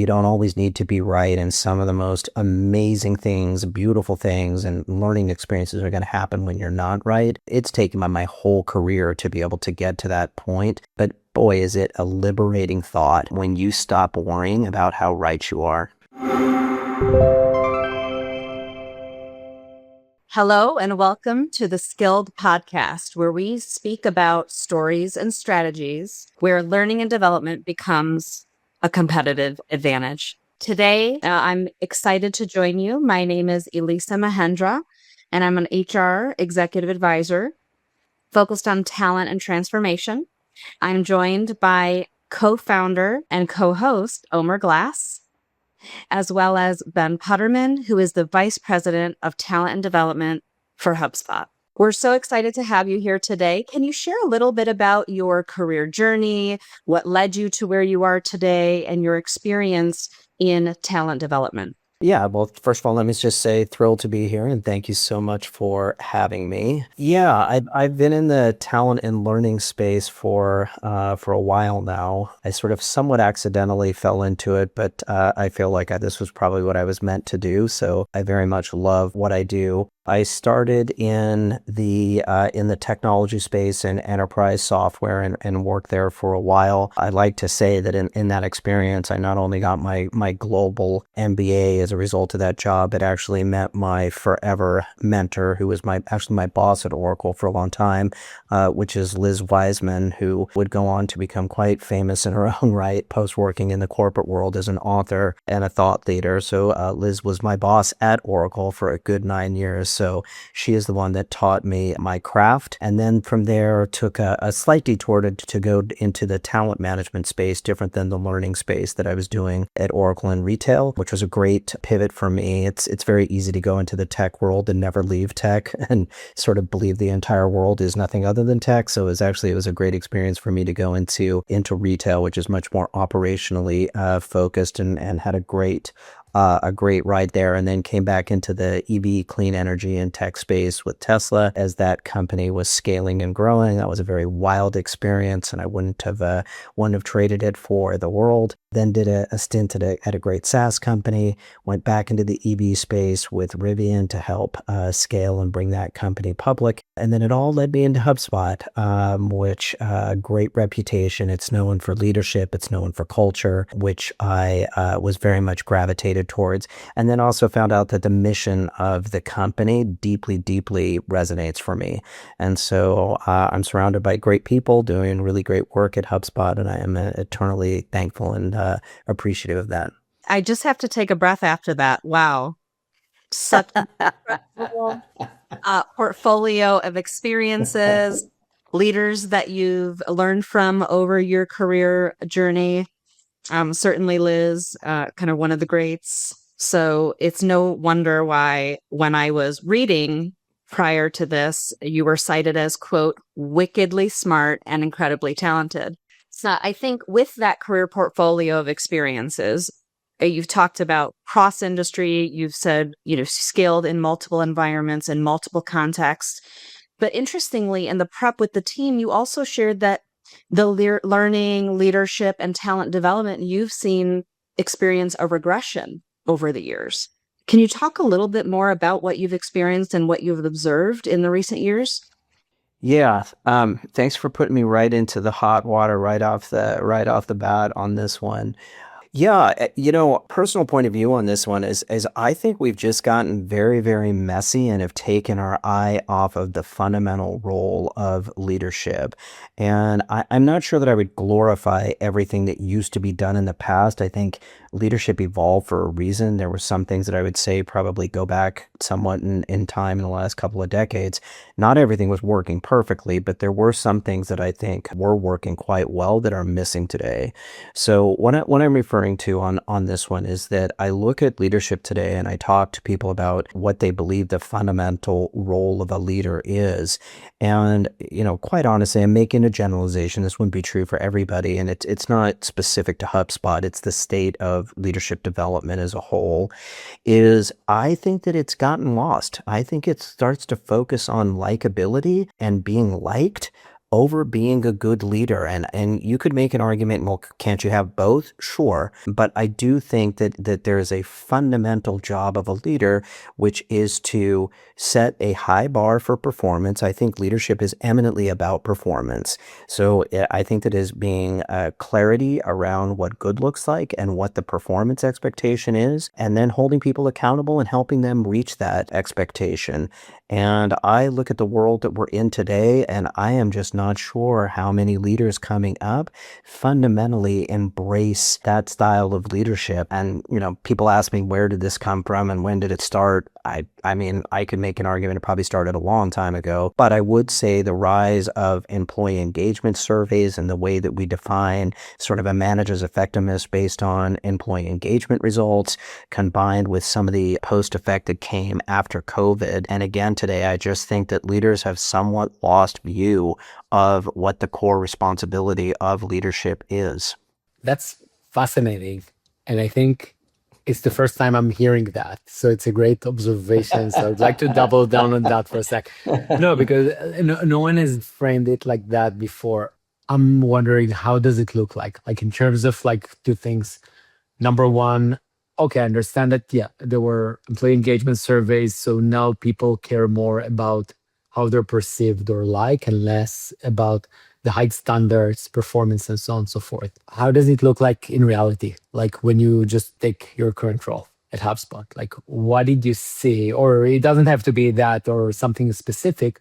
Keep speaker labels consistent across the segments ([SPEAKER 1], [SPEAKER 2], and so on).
[SPEAKER 1] you don't always need to be right. And some of the most amazing things, beautiful things, and learning experiences are going to happen when you're not right. It's taken my whole career to be able to get to that point. But boy, is it a liberating thought when you stop worrying about how right you are.
[SPEAKER 2] Hello and welcome to the Skilled Podcast, where we speak about stories and strategies where learning and development becomes a competitive advantage. Today, I'm excited to join you. My name is Elisa Mahendra, and I'm an HR executive advisor focused on talent and transformation. I'm joined by co-founder and co-host Omer Glass, as well as Ben Putterman, who is the Vice President of Talent and Development for HubSpot. We're so excited to have you here today. Can you share a little bit about your career journey, what led you to where you are today, and your experience in talent development?
[SPEAKER 1] Yeah, well, first of all, let me just say thrilled to be here and thank you so much for having me. Yeah, I've been in the talent and learning space for a while now. I sort of somewhat accidentally fell into it, but I feel like this was probably what I was meant to do. So I very much love what I do. I started in the technology space and enterprise software and worked there for a while. I like to say that in that experience, I not only got my global MBA as a result of that job, but actually met my forever mentor, who was my boss at Oracle for a long time, which is Liz Wiseman, who would go on to become quite famous in her own right, post working in the corporate world as an author and a thought leader. So Liz was my boss at Oracle for a good 9 years. So she is the one that taught me my craft. And then from there took a slight detour to go into the talent management space, different than the learning space that I was doing at Oracle in retail, which was a great pivot for me. It's very easy to go into the tech world and never leave tech and sort of believe the entire world is nothing other than tech. So it was a great experience for me to go into retail, which is much more operationally focused and had a great ride there, and then came back into the EV clean energy and tech space with Tesla as that company was scaling and growing. That was a very wild experience, and I wouldn't have traded it for the world. Then did a stint at a great SaaS company, went back into the EV space with Rivian to help scale and bring that company public. And then it all led me into HubSpot, which great reputation. It's known for leadership. It's known for culture, which I was very much gravitated towards. And then also found out that the mission of the company deeply, deeply resonates for me. And so I'm surrounded by great people doing really great work at HubSpot, and I am eternally thankful and appreciative of that.
[SPEAKER 2] I just have to take a breath after that. Wow. Such an incredible portfolio of experiences, leaders that you've learned from over your career journey. Certainly Liz, kind of one of the greats. So it's no wonder why when I was reading prior to this, you were cited as, quote, wickedly smart and incredibly talented. So I think with that career portfolio of experiences, you've talked about cross-industry, you've said, skilled in multiple environments and multiple contexts. But interestingly, in the prep with the team, you also shared that the learning, leadership, and talent development, you've seen experience a regression over the years. Can you talk a little bit more about what you've experienced and what you've observed in the recent years?
[SPEAKER 1] Yeah, thanks for putting me right into the hot water right off the bat on this one. Yeah, personal point of view on this one is I think we've just gotten very, very messy and have taken our eye off of the fundamental role of leadership. And I'm not sure that I would glorify everything that used to be done in the past. I think leadership evolved for a reason. There were some things that I would say probably go back somewhat in time in the last couple of decades. Not everything was working perfectly, but there were some things that I think were working quite well that are missing today. So what I'm referring to on this one is that I look at leadership today and I talk to people about what they believe the fundamental role of a leader is. And, quite honestly, I'm making a generalization. This wouldn't be true for everybody. And it's not specific to HubSpot. It's the state of leadership development as a whole. I think that it's gotten lost. I think it starts to focus on likability and being liked over being a good leader. And you could make an argument, well, can't you have both? Sure. But I do think that there is a fundamental job of a leader, which is to set a high bar for performance. I think leadership is eminently about performance. So I think that is being clarity around what good looks like and what the performance expectation is, and then holding people accountable and helping them reach that expectation. And I look at the world that we're in today, and I am just not sure how many leaders coming up fundamentally embrace that style of leadership. And, people ask me, where did this come from and when did it start? I mean, I could make an argument it probably started a long time ago, but I would say the rise of employee engagement surveys and the way that we define sort of a manager's effectiveness based on employee engagement results, combined with some of the post effect that came after COVID. And again, today, I just think that leaders have somewhat lost view of what the core responsibility of leadership is.
[SPEAKER 3] That's fascinating. And I think it's the first time I'm hearing that. So it's a great observation. So I'd like to double down on that for a sec. No, because no one has framed it like that before. I'm wondering, how does it look like? Like in terms of like two things. Number one, okay, I understand that, yeah, there were employee engagement surveys. So now people care more about how they're perceived or like, and less about the high standards, performance, and so on and so forth. How does it look like in reality? Like when you just take your current role at HubSpot, like what did you see? Or it doesn't have to be that or something specific,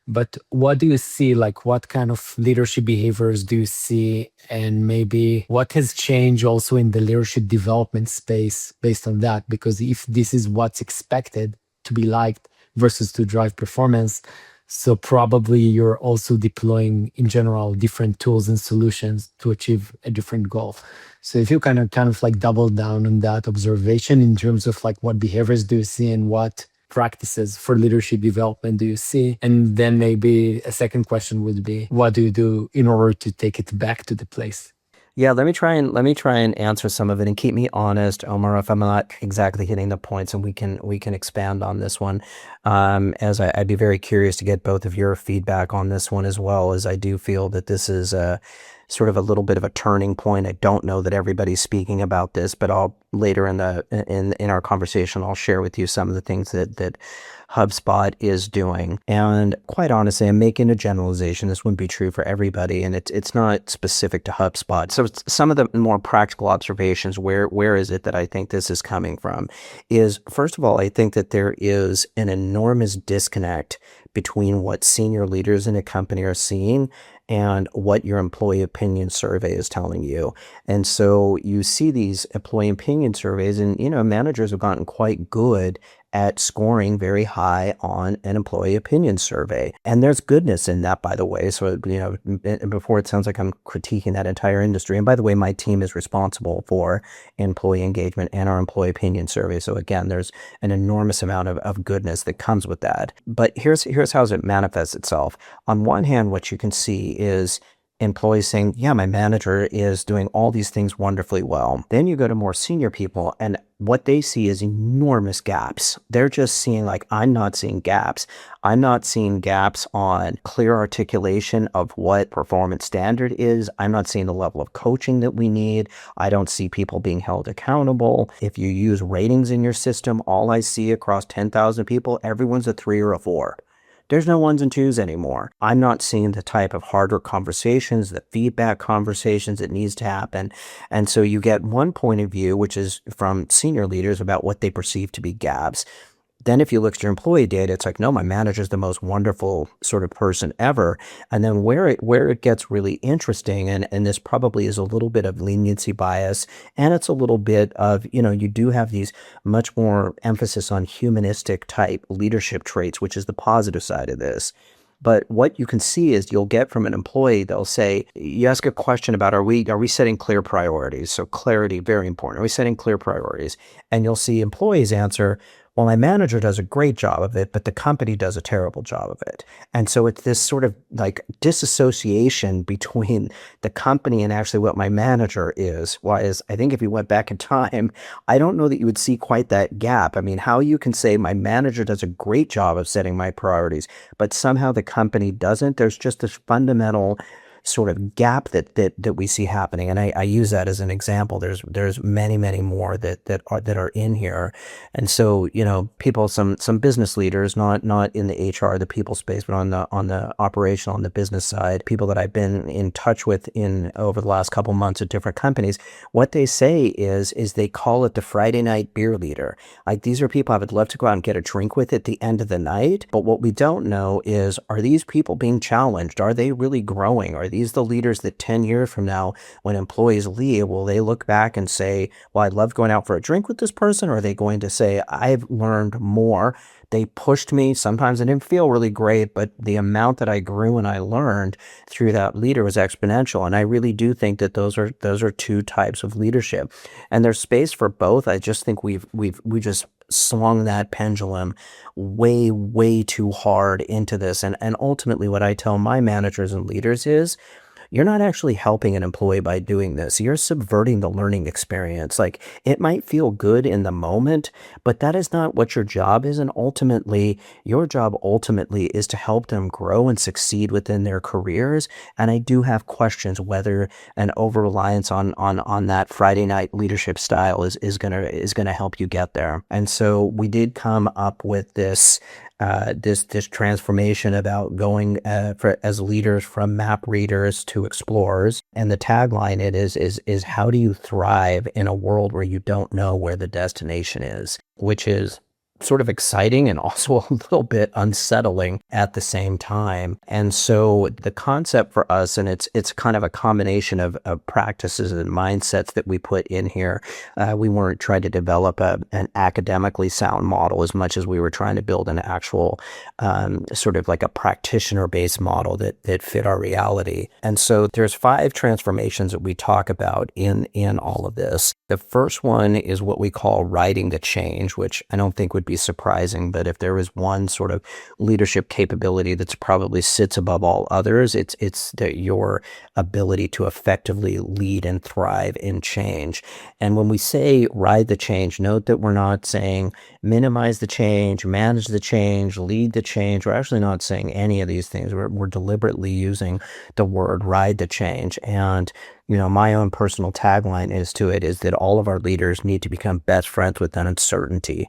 [SPEAKER 3] but what do you see? Like what kind of leadership behaviors do you see? And maybe what has changed also in the leadership development space based on that? Because if this is what's expected to be liked versus to drive performance, so probably you're also deploying in general different tools and solutions to achieve a different goal. So if you kind of like double down on that observation in terms of like what behaviors do you see and what practices for leadership development do you see? And then maybe a second question would be, what do you do in order to take it back to the place?
[SPEAKER 1] Yeah, let me try and answer some of it, and keep me honest, Omar, if I'm not exactly hitting the points, and we can expand on this one. As I'd be very curious to get both of your feedback on this one, as well, as I do feel that this is a sort of a little bit of a turning point. I don't know that everybody's speaking about this, but I'll later in our conversation, I'll share with you some of the things that HubSpot is doing. And quite honestly, I'm making a generalization. This wouldn't be true for everybody, and it's not specific to HubSpot. So some of the more practical observations, where is it that I think this is coming from, is first of all, I think that there is an enormous disconnect between what senior leaders in a company are seeing and what your employee opinion survey is telling you. And so you see these employee opinion surveys, and managers have gotten quite good at scoring very high on an employee opinion survey. And there's goodness in that, by the way. So, before it sounds like I'm critiquing that entire industry. And by the way, my team is responsible for employee engagement and our employee opinion survey. So again, there's an enormous amount of goodness that comes with that. But here's how it manifests itself. On one hand, what you can see is employees saying, yeah, my manager is doing all these things wonderfully well. Then you go to more senior people, and what they see is enormous gaps. They're just seeing, like, I'm not seeing gaps. I'm not seeing gaps on clear articulation of what performance standard is. I'm not seeing the level of coaching that we need. I don't see people being held accountable. If you use ratings in your system, all I see across 10,000 people, everyone's a 3 or a 4. There's no ones and twos anymore. I'm not seeing the type of harder conversations, the feedback conversations that needs to happen. And so you get one point of view, which is from senior leaders about what they perceive to be gaps. Then if you look at your employee data, it's like, no, my manager's the most wonderful sort of person ever. And then where it gets really interesting, and this probably is a little bit of leniency bias, and it's a little bit of, you do have these much more emphasis on humanistic type leadership traits, which is the positive side of this. But what you can see is you'll get from an employee, they'll say, you ask a question about, are we setting clear priorities? So clarity, very important. Are we setting clear priorities? And you'll see employees answer, well, my manager does a great job of it, but the company does a terrible job of it. And so it's this sort of like disassociation between the company and actually what my manager is. Whereas I think if you went back in time, I don't know that you would see quite that gap. I mean, how you can say my manager does a great job of setting my priorities, but somehow the company doesn't. There's just this fundamental sort of gap that we see happening. And I use that as an example. There's many more that are in here. And so, people, some business leaders, not in the HR, the people space, but on the operational, on the business side, people that I've been in touch with in over the last couple months at different companies, what they say is they call it the Friday night beer leader. Like, these are people I would love to go out and get a drink with at the end of the night. But what we don't know is, are these people being challenged? Are they really growing? Are these the leaders that 10 years from now, when employees leave, will they look back and say, well, I love going out for a drink with this person? Or are they going to say, I've learned more? They pushed me. Sometimes I didn't feel really great, but the amount that I grew and I learned through that leader was exponential. And I really do think that those are two types of leadership, and there's space for both. I just think we just swung that pendulum way too hard into this. And ultimately what I tell my managers and leaders is, you're not actually helping an employee by doing this. You're subverting the learning experience. Like, it might feel good in the moment, but that is not what your job is. And ultimately, your job is to help them grow and succeed within their careers. And I do have questions whether an over-reliance on that Friday night leadership style is gonna help you get there. And so we did come up with this transformation about going as leaders from map readers to explorers. And the tagline is how do you thrive in a world where you don't know where the destination is, which is sort of exciting and also a little bit unsettling at the same time. And so the concept for us, and it's kind of a combination of practices and mindsets that we put in here. We weren't trying to develop an academically sound model as much as we were trying to build an actual sort of like a practitioner-based model that fit our reality. And so there's 5 transformations that we talk about in all of this. The first one is what we call riding the change, which I don't think would be surprising, but if there is one sort of leadership capability that's probably sits above all others, it's your ability to effectively lead and thrive in change. And when we say ride the change, note that we're not saying minimize the change, manage the change, lead the change. We're actually not saying any of these things. We're deliberately using the word ride the change. And my own personal tagline is that all of our leaders need to become best friends with uncertainty.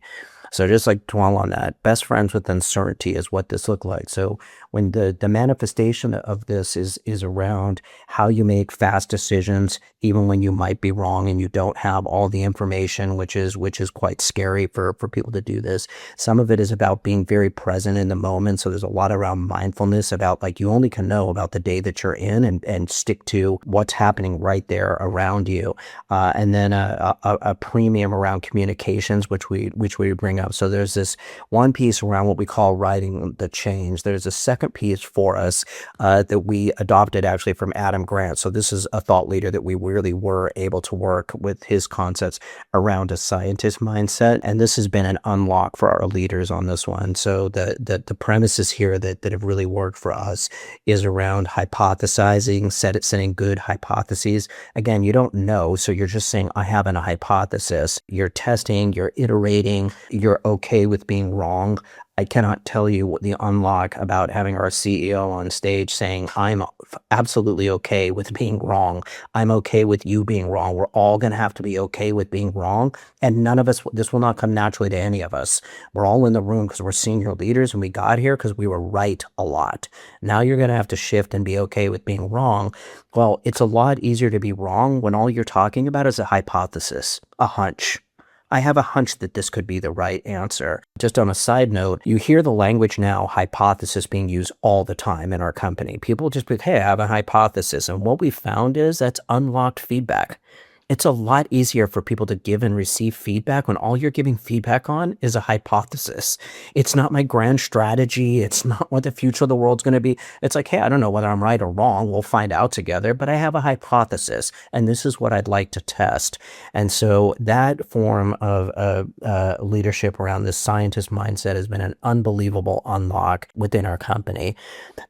[SPEAKER 1] So just like dwell on that, best friends with uncertainty is what this looked like. So when the manifestation of this is around how you make fast decisions, even when you might be wrong and you don't have all the information, which is quite scary for people to do this. Some of it is about being very present in the moment. So there's a lot around mindfulness about, like, you only can know about the day that you're in and stick to what's happening right there around you. And then a premium around communications, which we bring up. So there's this one piece around what we call riding the change. There's a second piece for us that we adopted actually from Adam Grant. So this is a thought leader that we really were able to work with his concepts around a scientist mindset. And this has been an unlock for our leaders on this one. So the premises here that have really worked for us is around hypothesizing, setting good hypotheses. Again, you don't know, so you're just saying, I have a hypothesis. You're testing, you're iterating, you're okay with being wrong. I cannot tell you what the unlock about having our CEO on stage saying, I'm absolutely okay with being wrong. I'm okay with you being wrong. We're all going to have to be okay with being wrong. And none of us, this will not come naturally to any of us. We're all in the room because we're senior leaders and we got here because we were right a lot. Now you're going to have to shift and be okay with being wrong. Well, it's a lot easier to be wrong when all you're talking about is a hypothesis, a hunch. I have a hunch that this could be the right answer. Just on a side note, you hear the language now, hypothesis, being used all the time in our company. People just be, hey, I have a hypothesis. And what we found is that's unlocked feedback. it's a lot easier for people to give and receive feedback when all you're giving feedback on is a hypothesis. It's not my grand strategy. It's not what the future of the world's going to be. It's like, hey, I don't know whether I'm right or wrong. We'll find out together, but I have a hypothesis and this is what I'd like to test. And so that form of leadership around this scientist mindset has been an unbelievable unlock within our company.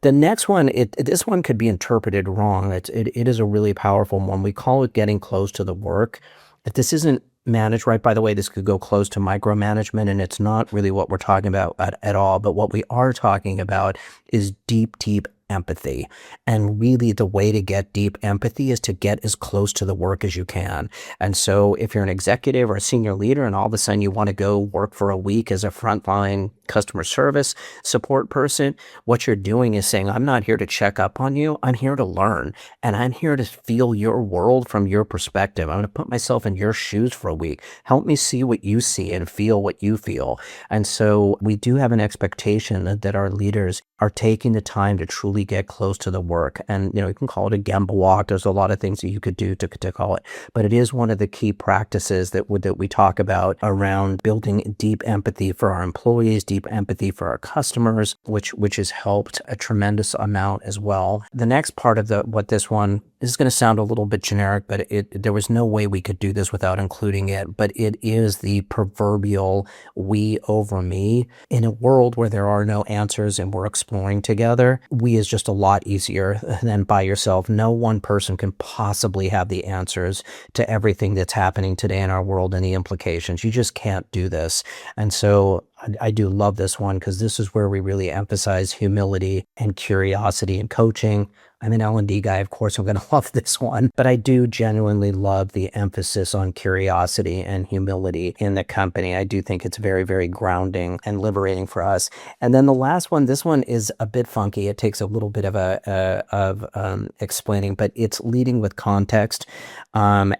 [SPEAKER 1] The next one, this one could be interpreted wrong. It is a really powerful one. We call it getting close to the work. If this isn't managed right, by the way, this could go close to micromanagement, and it's not really what we're talking about at all. But what we are talking about is deep, deep empathy. And really the way to get deep empathy is to get as close to the work as you can. And so if you're an executive or a senior leader and all of a sudden you want to go work for a week as a frontline customer service support person, what you're doing is saying, I'm not here to check up on you. I'm here to learn. And I'm here to feel your world from your perspective. I'm going to put myself in your shoes for a week. Help me see what you see and feel what you feel. And so we do have an expectation that our leaders are taking the time to truly get close to the work. And, you can call it a Gemba walk. There's a lot of things that you could do to call it, but it is one of the key practices that we talk about around building deep empathy for our employees, deep empathy for our customers, which has helped a tremendous amount as well. The next part of what this one is going to sound a little bit generic, but there was no way we could do this without including it, but it is the proverbial we over me. In a world where there are no answers and we're exploring together, we is just a lot easier than by yourself. No one person can possibly have the answers to everything that's happening today in our world and the implications. You just can't do this. And so I do love this one because this is where we really emphasize humility and curiosity in coaching. I'm an L&D guy, of course, I'm going to love this one, but I do genuinely love the emphasis on curiosity and humility in the company. I do think it's very, very grounding and liberating for us. And then the last one, this one is a bit funky. It takes a little bit of explaining, but it's leading with context. And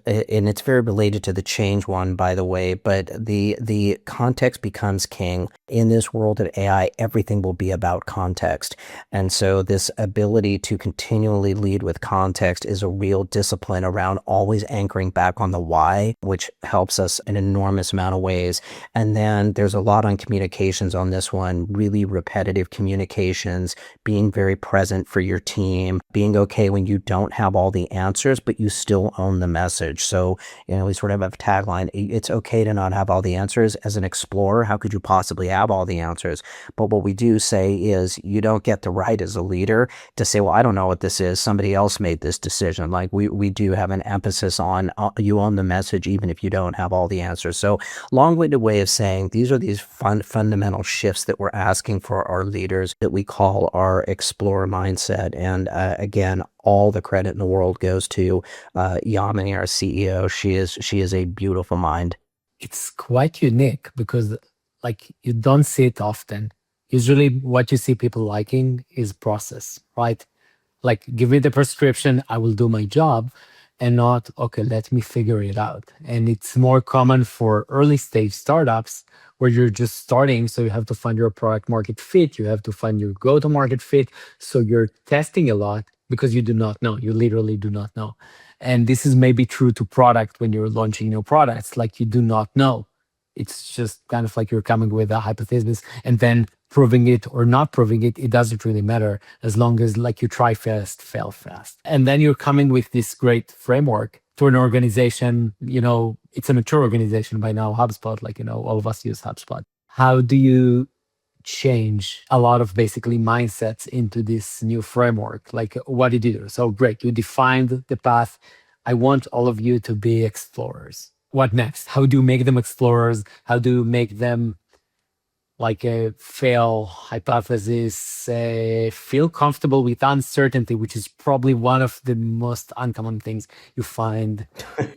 [SPEAKER 1] it's very related to the change one, by the way, but the context becomes king. In this world of AI, everything will be about context. And so this ability to continually lead with context is a real discipline around always anchoring back on the why, which helps us in an enormous amount of ways. And then there's a lot on communications on this one, really repetitive communications, being very present for your team, being okay when you don't have all the answers, but you still own the message. So, we sort of have a tagline, it's okay to not have all the answers. As an explorer, how could you possibly have all the answers? But what we do say is you don't get the right as a leader to say, well, I don't know what this is. Somebody else made this decision. Like we do have an emphasis on you own the message, even if you don't have all the answers. So long-winded way of saying these are these fundamental shifts that we're asking for our leaders that we call our explorer mindset. And again, all the credit in the world goes to Yamini, our CEO. She is a beautiful mind.
[SPEAKER 3] It's quite unique because you don't see it often. Usually what you see people liking is process, right? Like, give me the prescription, I will do my job, and not, okay, let me figure it out. And it's more common for early stage startups where you're just starting. So you have to find your product market fit. You have to find your go to market fit. So you're testing a lot because you do not know. You literally do not know. And this is maybe true to product when you're launching new products, like you do not know. It's just kind of like you're coming with a hypothesis and then proving it or not proving it, it doesn't really matter as long as you try fast, fail fast. And then you're coming with this great framework to an organization, it's a mature organization by now, HubSpot, all of us use HubSpot. How do you change a lot of basically mindsets into this new framework? What did you do? So great, you defined the path. I want all of you to be explorers. What next? How do you make them explorers? How do you make them a fail hypothesis, feel comfortable with uncertainty, which is probably one of the most uncommon things you find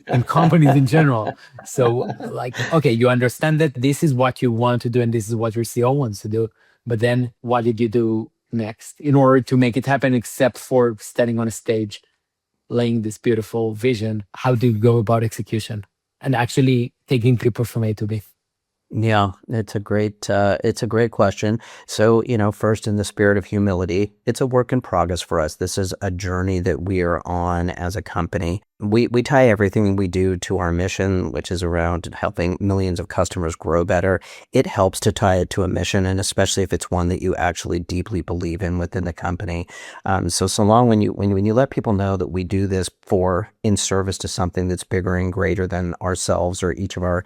[SPEAKER 3] in companies in general. So okay, you understand that this is what you want to do and this is what your CEO wants to do. But then what did you do next in order to make it happen, except for standing on a stage, laying this beautiful vision? How do you go about execution and actually taking people from A to B?
[SPEAKER 1] Yeah, it's a great question. So, first in the spirit of humility, it's a work in progress for us. This is a journey that we are on as a company. We tie everything we do to our mission, which is around helping millions of customers grow better. It helps to tie it to a mission, and especially if it's one that you actually deeply believe in within the company. So long when you let people know that we do this for in service to something that's bigger and greater than ourselves or each of our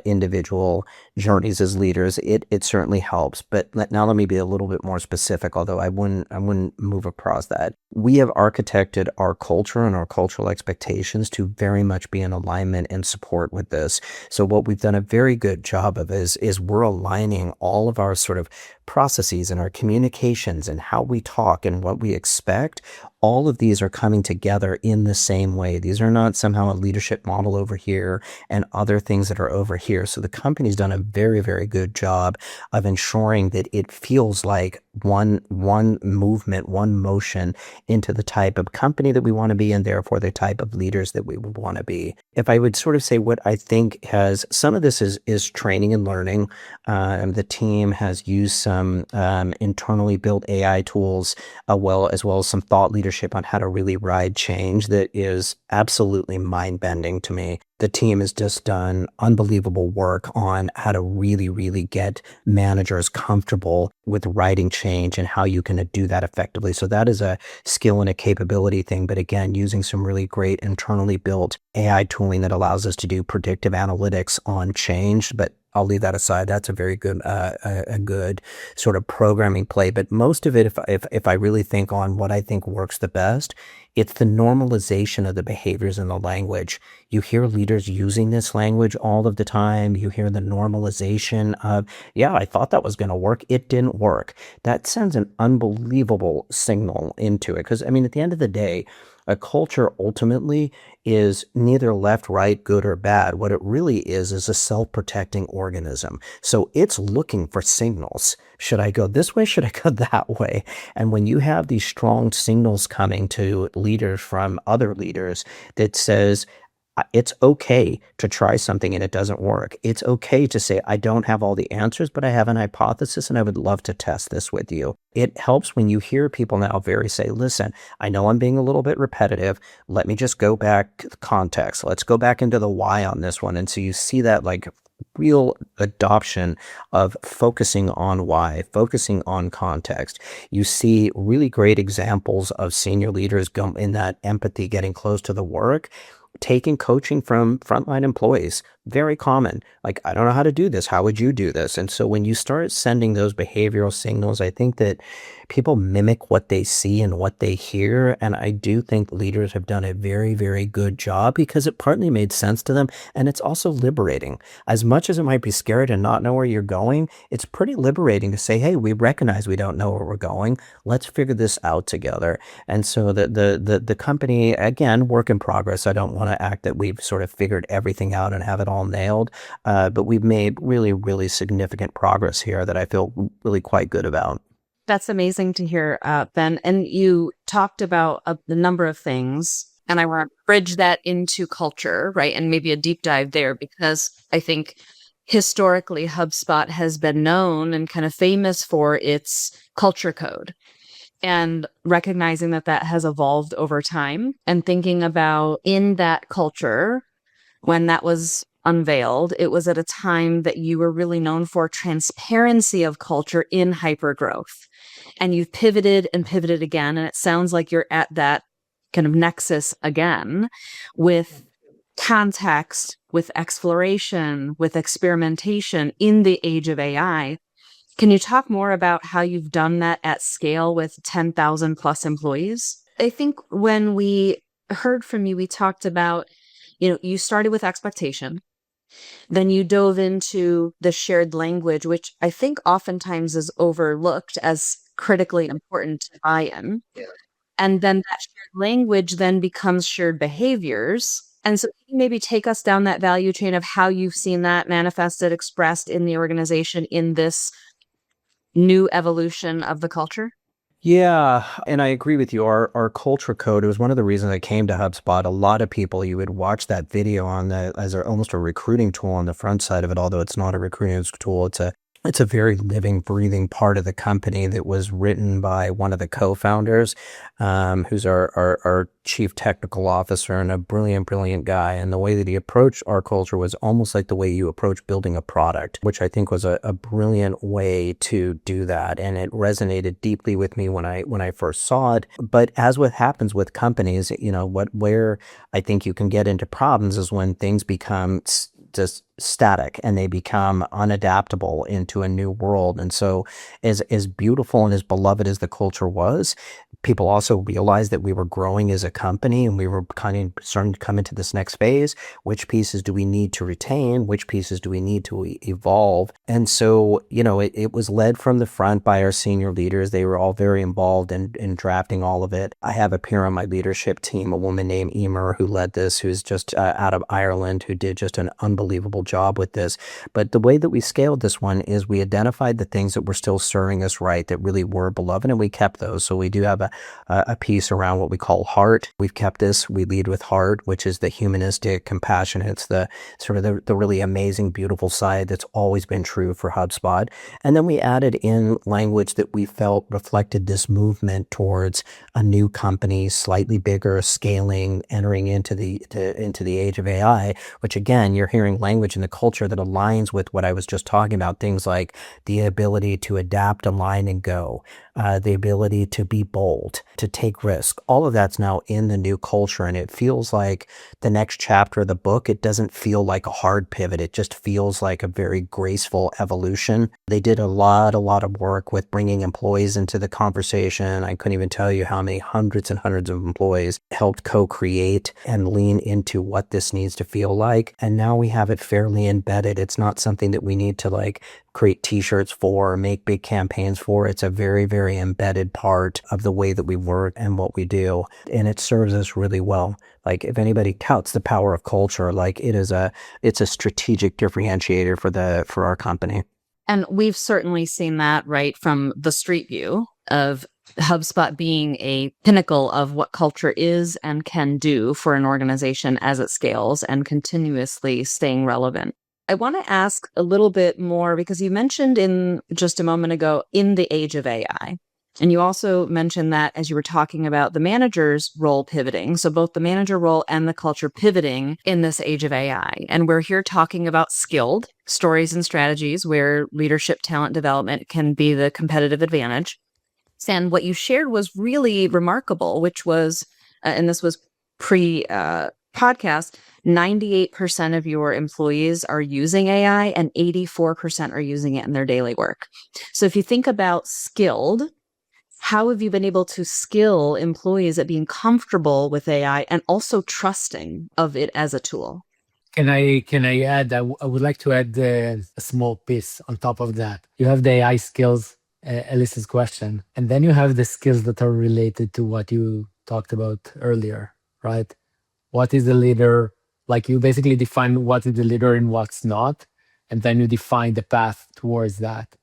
[SPEAKER 1] individual journeys as leaders, it certainly helps. But now let me be a little bit more specific, although I wouldn't move across that. We have architected our culture and our cultural expectations to very much be in alignment and support with this. So what we've done a very good job of is we're aligning all of our sort of processes and our communications and how we talk and what we expect. All of these are coming together in the same way. These are not somehow a leadership model over here and other things that are over here. So the company's done a very, very good job of ensuring that it feels like one movement, one motion into the type of company that we want to be and therefore the type of leaders that we would want to be. If I would sort of say what I think has some of this is training and learning. The team has used some internally built AI tools, well as some thought leadership on how to really ride change that is absolutely mind bending to me. The team has just done unbelievable work on how to really, really get managers comfortable with writing change and how you can do that effectively. So that is a skill and a capability thing. But again, using some really great internally built AI tooling that allows us to do predictive analytics on change. But I'll leave that aside. That's a very good, a good sort of programming play. But most of it, if I really think on what I think works the best, it's the normalization of the behaviors and the language. You hear leaders using this language all of the time. You hear the normalization of, yeah, I thought that was going to work. It didn't work. That sends an unbelievable signal into it. Because, I mean, at the end of the day, a culture ultimately is neither left, right, good, or bad. What it really is a self-protecting organism. So it's looking for signals. Should I go this way? Should I go that way? And when you have these strong signals coming to leaders from other leaders that says, it's okay to try something and it doesn't work. It's okay to say, I don't have all the answers, but I have an hypothesis and I would love to test this with you. It helps when you hear people now very say, listen, I know I'm being a little bit repetitive. Let me just go back to the context. Let's go back into the why on this one. And so you see that like real adoption of focusing on why, focusing on context. You see really great examples of senior leaders go in that empathy, getting close to the work, taking coaching from frontline employees. Very common. Like, I don't know how to do this. How would you do this? And so when you start sending those behavioral signals, I think that people mimic what they see and what they hear. And I do think leaders have done a very, very good job because it partly made sense to them. And it's also liberating. As much as it might be scary to not know where you're going, it's pretty liberating to say, hey, we recognize we don't know where we're going. Let's figure this out together. And so the company, again, work in progress. I don't want to act that we've sort of figured everything out and have it all nailed. But we've made really, really significant progress here that I feel really quite good about.
[SPEAKER 2] That's amazing to hear, Ben. And you talked about the number of things, and I want to bridge that into culture, right? And maybe a deep dive there, because I think historically HubSpot has been known and kind of famous for its culture code. And recognizing that that has evolved over time and thinking about in that culture, when that was unveiled, it was at a time that you were really known for transparency of culture in hypergrowth. And you've pivoted and pivoted again. And it sounds like you're at that kind of nexus again with context, with exploration, with experimentation in the age of AI. Can you talk more about how you've done that at scale with 10,000 plus employees? I think when we heard from you, we talked about, you started with expectation, then you dove into the shared language, which I think oftentimes is overlooked as critically important to buy-in. Yeah. And then that shared language then becomes shared behaviors. And so can you maybe take us down that value chain of how you've seen that manifested, expressed in the organization in this new evolution of the culture?
[SPEAKER 1] Yeah, and I agree with you. Our culture code, it was one of the reasons I came to HubSpot. A lot of people, you would watch that video on the as almost a recruiting tool on the front side of it, although it's not a recruiting tool. It's a very living, breathing part of the company that was written by one of the co-founders, who's our chief technical officer and a brilliant, brilliant guy. And the way that he approached our culture was almost like the way you approach building a product, which I think was a brilliant way to do that. And it resonated deeply with me when I first saw it. But as what happens with companies, where I think you can get into problems is when things become just static and they become unadaptable into a new world. And so as beautiful and as beloved as the culture was, people also realized that we were growing as a company and we were kind of starting to come into this next phase. Which pieces do we need to retain? Which pieces do we need to evolve? And so, it was led from the front by our senior leaders. They were all very involved in drafting all of it. I have a peer on my leadership team, a woman named Emer, who led this, who's just out of Ireland, who did just an unbelievable job with this. But the way that we scaled this one is we identified the things that were still serving us right, that really were beloved, and we kept those. So we do have a piece around what we call heart. We've kept this. We lead with heart, which is the humanistic, compassionate. It's the sort of the really amazing, beautiful side that's always been true for HubSpot. And then we added in language that we felt reflected this movement towards a new company, slightly bigger, scaling, entering into the age of AI, which again, you're hearing language in the culture that aligns with what I was just talking about. Things like the ability to adapt, align, and go, the ability to be bold, to take risk. All of that's now in the new culture. And it feels like the next chapter of the book, it doesn't feel like a hard pivot. It just feels like a very graceful evolution. They did a lot of work with bringing employees into the conversation. I couldn't even tell you how many hundreds and hundreds of employees helped co-create and lean into what this needs to feel like. And now we have it fairly embedded. It's not something that we need to create t-shirts for or make big campaigns for. It's a very, very embedded part of the way that we work and what we do. And it serves us really well. If anybody touts the power of culture, it's a strategic differentiator for our company.
[SPEAKER 2] And we've certainly seen that right from the street view of HubSpot being a pinnacle of what culture is and can do for an organization as it scales and continuously staying relevant. I want to ask a little bit more because you mentioned in just a moment ago, in the age of AI. And you also mentioned that as you were talking about the manager's role pivoting. So both the manager role and the culture pivoting in this age of AI. And we're here talking about skilled stories and strategies where leadership talent development can be the competitive advantage. And what you shared was really remarkable, which was, and this was pre-podcast, 98% of your employees are using AI and 84% are using it in their daily work. So if you think about skilled, how have you been able to skill employees at being comfortable with AI and also trusting of it as a tool?
[SPEAKER 3] Can I add? I would like to add a small piece on top of that. You have the AI skills, Alyssa's question, and then you have the skills that are related to what you talked about earlier, right? What is the leader? You basically define what is the leader and what's not, and then you define the path towards that.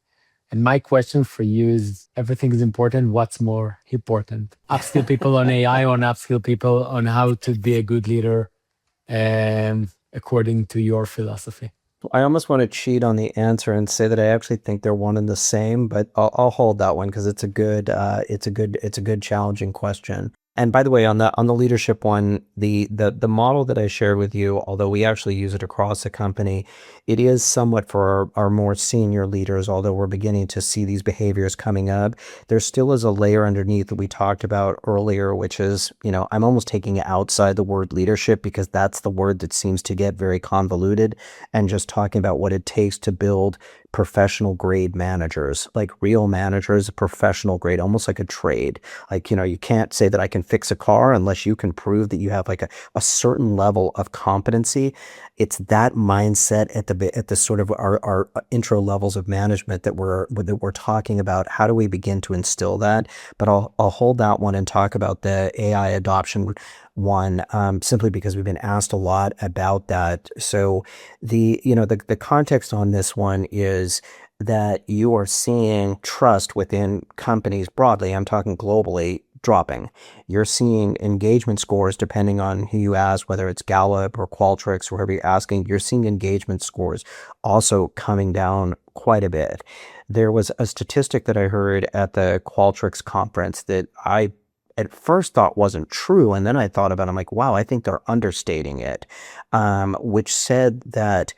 [SPEAKER 3] And my question for you is, everything is important. What's more important? Upskill people on AI or upskill people on how to be a good leader according to your philosophy?
[SPEAKER 1] I almost want to cheat on the answer and say that I actually think they're one and the same, but I'll hold that one because it's a good challenging question. And by the way, on the leadership one, the model that I shared with you, although we actually use it across the company, it is somewhat for our more senior leaders, although we're beginning to see these behaviors coming up. There still is a layer underneath that we talked about earlier, which is, I'm almost taking it outside the word leadership because that's the word that seems to get very convoluted, and just talking about what it takes to build professional grade managers, like real managers, professional grade, almost like a trade. You can't say that I can can fix a car, unless you can prove that you have like a certain level of competency. It's that mindset at the sort of our intro levels of management that we're talking about. How do we begin to instill that? But I'll hold that one and talk about the AI adoption one, simply because we've been asked a lot about that. So the context on this one is that you are seeing trust within companies broadly, I'm talking globally, dropping. You're seeing engagement scores, depending on who you ask, whether it's Gallup or Qualtrics or whoever you're asking, you're seeing engagement scores also coming down quite a bit. There was a statistic that I heard at the Qualtrics conference that I at first thought wasn't true. And then I thought about it, I'm like, wow, I think they're understating it, which said that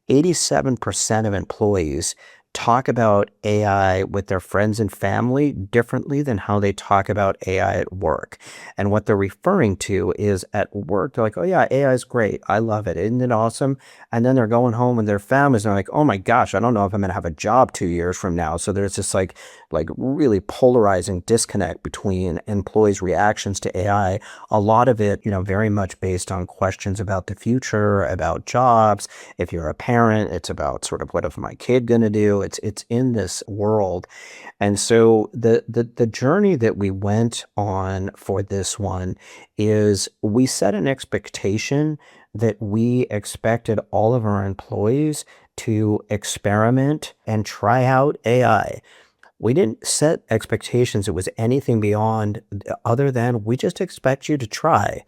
[SPEAKER 1] 87% of employees talk about AI with their friends and family differently than how they talk about AI at work. And what they're referring to is at work, they're like, oh yeah, AI is great. I love it. Isn't it awesome? And then they're going home with their families and they're like, oh my gosh, I don't know if I'm going to have a job 2 years from now. So there's this like really polarizing disconnect between employees' reactions to AI. A lot of it, very much based on questions about the future, about jobs. If you're a parent, it's about sort of, what is my kid going to do? It's in this world. And so the journey that we went on for this one is we set an expectation that we expected all of our employees to experiment and try out AI. We didn't set expectations it was anything beyond, other than we just expect you to try.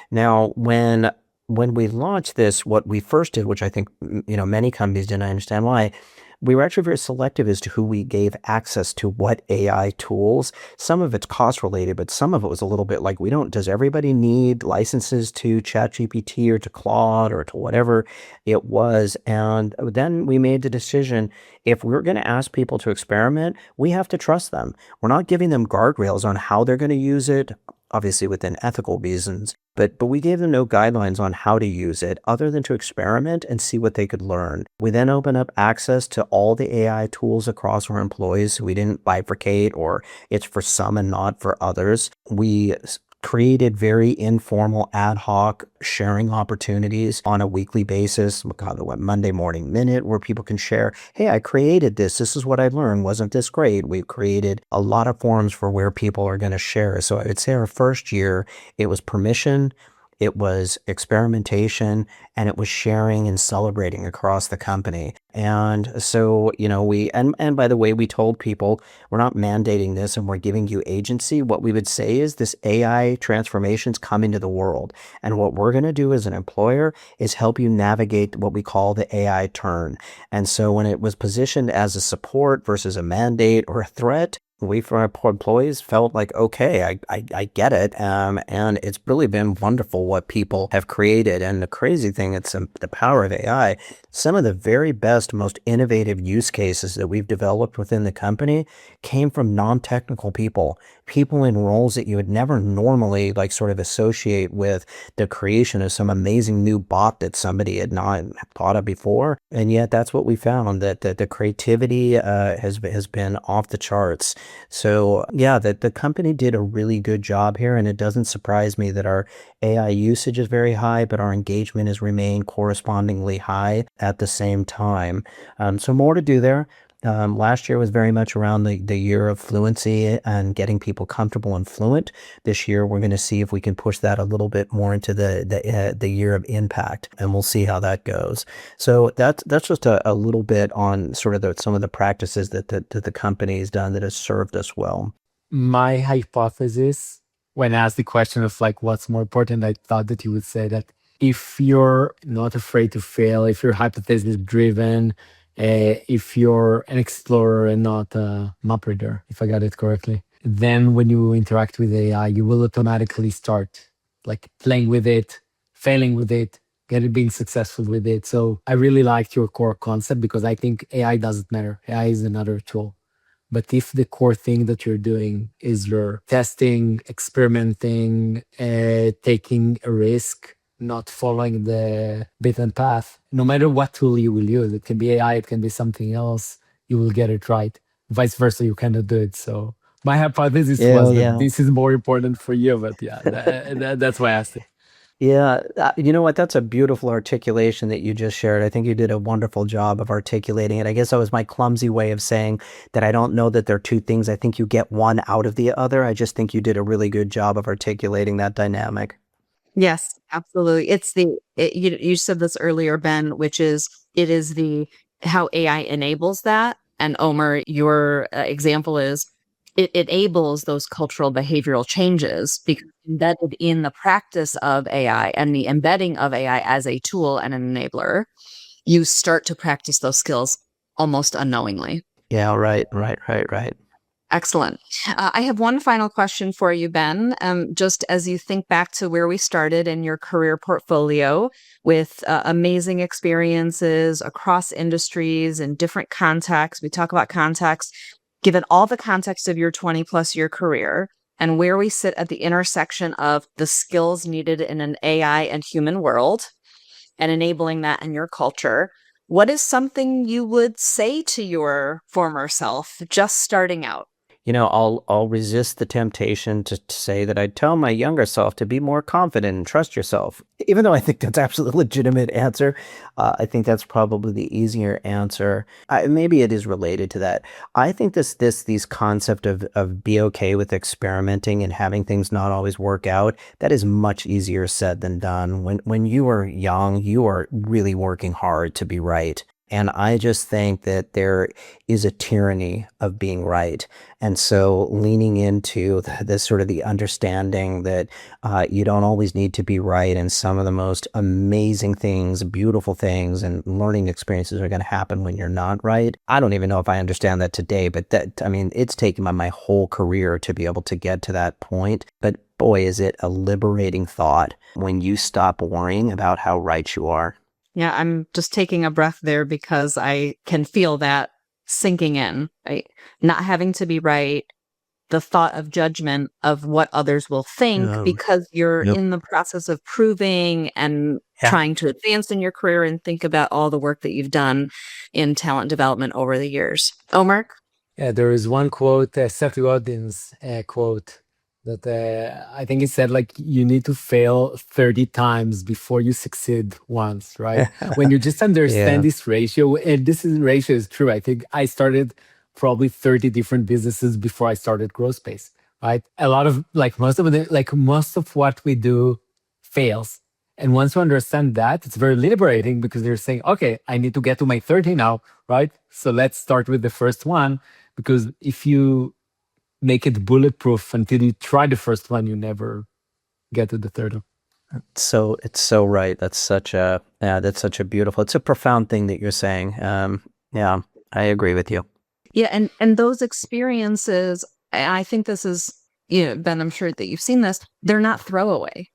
[SPEAKER 1] Now, when we launched this, what we first did, which I think many companies didn't understand why, we were actually very selective as to who we gave access to what AI tools. Some of it's cost related, but some of it was a little bit like, does everybody need licenses to ChatGPT or to Claude or to whatever it was? And then we made the decision, if we're going to ask people to experiment, we have to trust them. We're not giving them guardrails on how they're going to use it, obviously within ethical reasons, but we gave them no guidelines on how to use it other than to experiment and see what they could learn. We then opened up access to all the AI tools across our employees. So we didn't bifurcate, or it's for some and not for others. We created very informal ad hoc sharing opportunities on a weekly basis. We call it Monday Morning Minute, where people can share, hey, I created this. This is what I learned. Wasn't this great? We've created a lot of forums for where people are going to share. So I would say our first year, it was permission, it was experimentation, and it was sharing and celebrating across the company. And so, and by the way, we told people we're not mandating this and we're giving you agency. What we would say is this AI transformation's coming to the world. And what we're going to do as an employer is help you navigate what we call the AI turn. And so when it was positioned as a support versus a mandate or a threat, we, for our employees, felt like, okay, I get it. And it's really been wonderful what people have created. And the crazy thing, it's the power of AI. Some of the very best, most innovative use cases that we've developed within the company came from non-technical people in roles that you would never normally sort of associate with the creation of some amazing new bot that somebody had not thought of before. And yet that's what we found, that the creativity has been off the charts. So yeah, the company did a really good job here, and it doesn't surprise me that our AI usage is very high, but our engagement has remained correspondingly high at the same time. So more to do there. Last year was very much around the year of fluency and getting people comfortable and fluent. This year, we're going to see if we can push that a little bit more into the year of impact, and we'll see how that goes. So that's just a little bit on sort of some of the practices that the company has done that has served us well.
[SPEAKER 3] My hypothesis, when asked the question of what's more important, I thought that you would say that if you're not afraid to fail, if you're hypothesis driven, if you're an explorer and not a map reader, if I got it correctly, then when you interact with AI, you will automatically start playing with it, failing with it, being successful with it. So I really liked your core concept, because I think AI doesn't matter. AI is another tool. But if the core thing that you're doing is you're testing, experimenting, taking a risk, not following the beaten path, no matter what tool you will use, it can be AI, it can be something else, you will get it right. Vice versa, you cannot do it. So My hypothesis
[SPEAKER 1] Yeah,
[SPEAKER 3] was that
[SPEAKER 1] yeah.
[SPEAKER 3] this is more important for you, but yeah, that's why I asked it.
[SPEAKER 1] Yeah, you know what? That's a beautiful articulation that you just shared. I think you did a wonderful job of articulating it. I guess that was my clumsy way of saying that I don't know that they're two things. I think you get one out of the other. I just think you did a really good job of articulating that dynamic.
[SPEAKER 2] Yes, absolutely. You said this earlier, Ben, which is it is the how AI enables that. And Omer, your example is it enables those cultural behavioral changes because embedded in the practice of AI and the embedding of AI as a tool and an enabler, you start to practice those skills almost unknowingly.
[SPEAKER 1] Yeah, right.
[SPEAKER 2] Excellent. I have one final question for you, Ben. Just as you think back to where we started in your career portfolio with amazing experiences across industries and different contexts, we talk about context, given all the context of your 20 plus year career and where we sit at the intersection of the skills needed in an AI and human world and enabling that in your culture. What is something you would say to your former self just starting out?
[SPEAKER 1] You know, I'll resist the temptation to say that I'd tell my younger self to be more confident and trust yourself. Even though I think that's absolutely legitimate answer, I think that's probably the easier answer. Maybe it is related to that. I think these concept of be okay with experimenting and having things not always work out, that is much easier said than done. When you are young, you are really working hard to be right. And I just think that there is a tyranny of being right. And so leaning into this sort of the understanding that you don't always need to be right, and some of the most amazing things, beautiful things, and learning experiences are going to happen when you're not right. I don't even know if I understand that today, but I mean, it's taken my whole career to be able to get to that point. But boy, is it a liberating thought when you stop worrying about how right you are.
[SPEAKER 2] Yeah, I'm just taking a breath there because I can feel that sinking in, right? Not having to be right, the thought of judgment of what others will think because you're
[SPEAKER 1] Yep.
[SPEAKER 2] in the process of proving and
[SPEAKER 1] Yeah.
[SPEAKER 2] trying to advance in your career and think about all the work that you've done in talent development over the years. Omar?
[SPEAKER 3] Yeah, there is one quote, Seth Godin's quote, that I think it said like you need to fail 30 times before you succeed once, right? When you just understand
[SPEAKER 1] Yeah.
[SPEAKER 3] this ratio, and ratio is true. I think I started probably 30 different businesses before I started Growth Space, right? A lot of most of what we do fails. And once you understand that, it's very liberating because you're saying, okay, I need to get to my 30 now, right? So let's start with the first one, because if you make it bulletproof until you try the first one, you never get to the third one.
[SPEAKER 1] So it's so right. That's such a beautiful, it's a profound thing that you're saying. Yeah, I agree with you.
[SPEAKER 2] Yeah, and those experiences, I think this is, Ben, I'm sure that you've seen this, they're not throwaway.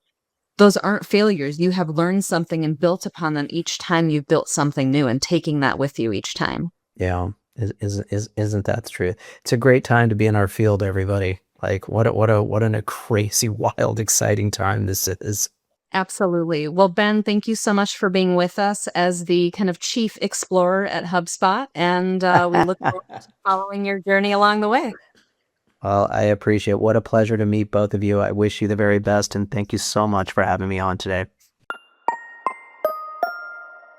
[SPEAKER 2] Those aren't failures. You have learned something and built upon them each time you've built something new and taking that with you each time.
[SPEAKER 1] Yeah, isn't that true? It's a great time to be in our field, everybody. Like what a crazy, wild, exciting time this is.
[SPEAKER 2] Absolutely. Well, Ben, thank you so much for being with us as the kind of chief explorer at HubSpot. And we look forward to following your journey along the way.
[SPEAKER 1] Well, I appreciate it. What a pleasure to meet both of you. I wish you the very best, and thank you so much for having me on today.